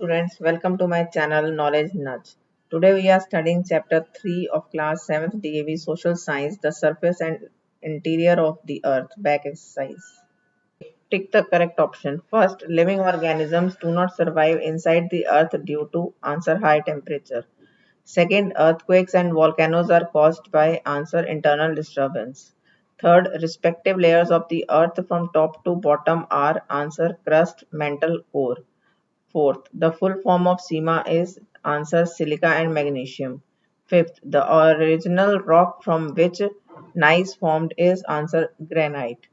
students, welcome to my channel Knowledge Nudge. Today we are studying chapter 3 of class 7th DAV Social Science, the surface and interior of the earth, back exercise. Tick the correct option. First, living organisms do not survive inside the earth due to answer high temperature. Second, earthquakes and volcanoes are caused by answer internal disturbance. Third, respective layers of the earth from top to bottom are answer crust, mantle, core. Fourth, the full form of SEMA is answer silica and magnesium. Fifth, the original rock from which gneiss formed is answer granite.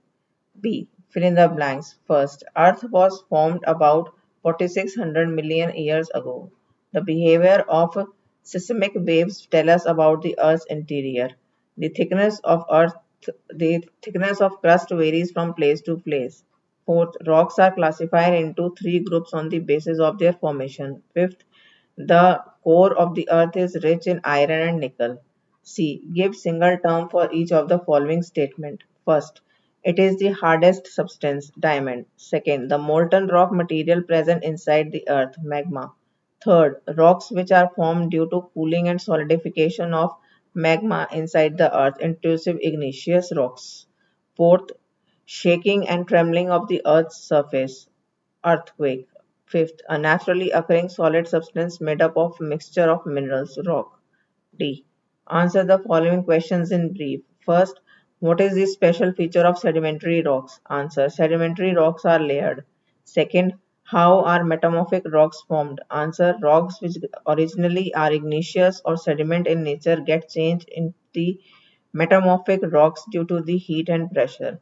B. Fill in the blanks. First, Earth was formed about 4600 million years ago. The behavior of seismic waves tell us about the Earth's interior. The thickness of Earth, the thickness of crust varies from place to place. Fourth, rocks are classified into three groups on the basis of their formation. Fifth, the core of the Earth is rich in iron and nickel. C. Give single term for each of the following statement. First, it is the hardest substance, diamond. Second, the molten rock material present inside the earth, magma. Third, rocks which are formed due to cooling and solidification of magma inside the earth, intrusive igneous rocks. Fourth, shaking and trembling of the earth's surface, earthquake. Fifth, a naturally occurring solid substance made up of mixture of minerals, rock. D. Answer the following questions in brief. First, what is the special feature of sedimentary rocks? Answer. Sedimentary rocks are layered. Second, how are metamorphic rocks formed? Answer. Rocks which originally are igneous or sediment in nature get changed into metamorphic rocks due to the heat and pressure.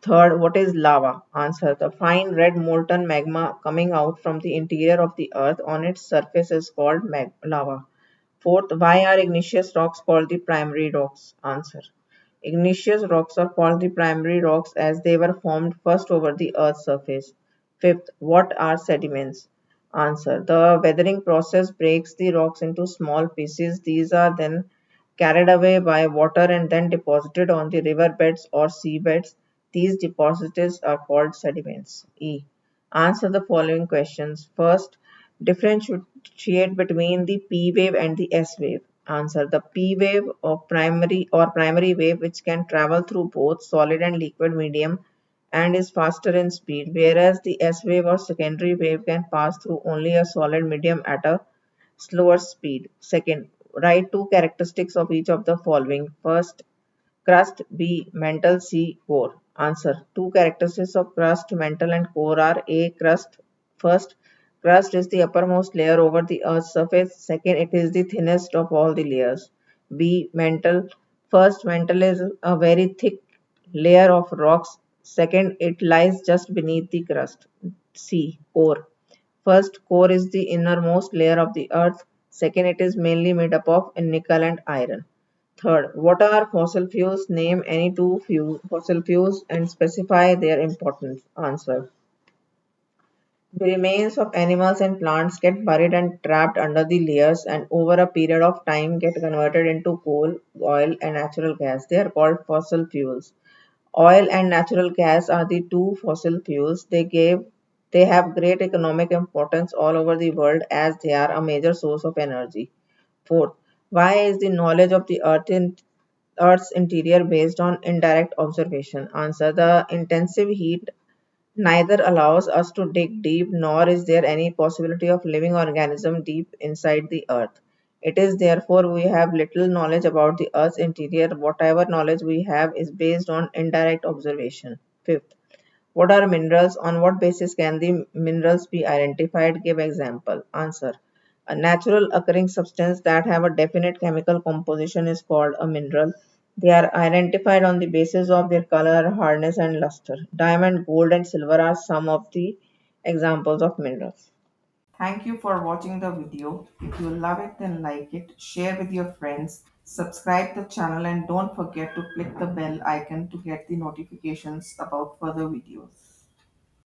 Third, what is lava? Answer. The fine red molten magma coming out from the interior of the earth on its surface is called lava. Fourth, why are igneous rocks called the primary rocks? Answer. Igneous rocks are called the primary rocks as they were formed first over the earth's surface. Fifth, what are sediments? Answer. The weathering process breaks the rocks into small pieces. These are then carried away by water and then deposited on the riverbeds or seabeds. These deposits are called sediments. E. Answer the following questions. First, differentiate between the P wave and the S wave. Answer. The P wave of primary wave which can travel through both solid and liquid medium and is faster in speed, whereas the S wave or secondary wave can pass through only a solid medium at a slower speed. Second, write two characteristics of each of the following. First, crust. B. Mantle. C. Core. Answer. Two characteristics of crust, mantle and core are A. Crust. First, crust is the uppermost layer over the earth's surface. Second, it is the thinnest of all the layers. B. Mantle. First, mantle is a very thick layer of rocks. Second, it lies just beneath the crust. C. Core. First, core is the innermost layer of the earth. Second, it is mainly made up of nickel and iron. Third, what are fossil fuels? Name any two fossil fuels and specify their importance. Answer. The remains of animals and plants get buried and trapped under the layers and over a period of time get converted into coal, oil and natural gas. They are called fossil fuels. Oil and natural gas are the two fossil fuels. They have great economic importance all over the world as they are a major source of energy. Fourth, why is the knowledge of the Earth's interior based on indirect observation? Answer. The intensive heat neither allows us to dig deep nor is there any possibility of living organism deep inside the earth. It is therefore we have little knowledge about the earth's interior. Whatever knowledge we have is based on indirect observation. Fifth, what are minerals? On what basis can the minerals be identified? Give example. Answer. A natural occurring substance that have a definite chemical composition is called a mineral. They are identified on the basis of their color, hardness, and luster. Diamond, gold, and silver are some of the examples of minerals. Thank you for watching the video. If you love it, then like it, share with your friends, subscribe the channel, and don't forget to click the bell icon to get the notifications about further videos.